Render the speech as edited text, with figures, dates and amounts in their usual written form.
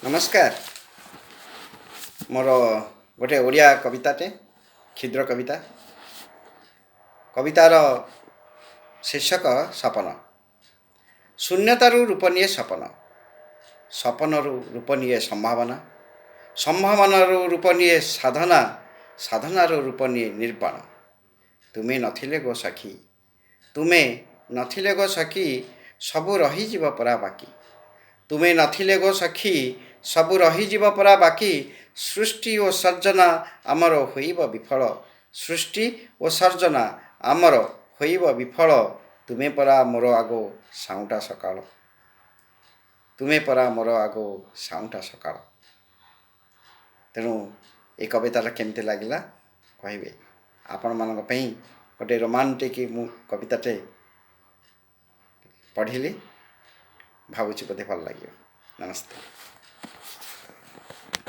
नमस्कार। मोर गोटे ओडिया कविताटे क्षुद्र कविता। कवितार शीर्षक सपन। शून्यतारू रूप निये सपन, सपनरू रूप निये संभावना, संभावनारू रूप निये साधना, साधनारू रूप निये निर्वाण। तुमे नथिले गो सखी, तुमे नथिले गो सखी, सबु रहीजिब परा बाकी। तुमे नथिले गो सखी, सबु रहीजिब परा बाकी। सृष्टि ओ सर्जना आमर होइब विफल, सृष्टि ओ सर्जना आमर होइब विफल। तुमे परा मोर आगो साउंटा सकाळ, तुमे परा मोर आगो साउंटा सकाळ। तेणु ए कविताटा केमती लागिला कहबे। आपण मानक पई गोटे रोमांटिक कविताटे पढ़िली, भावुची बोधे भल लगे। नमस्ते।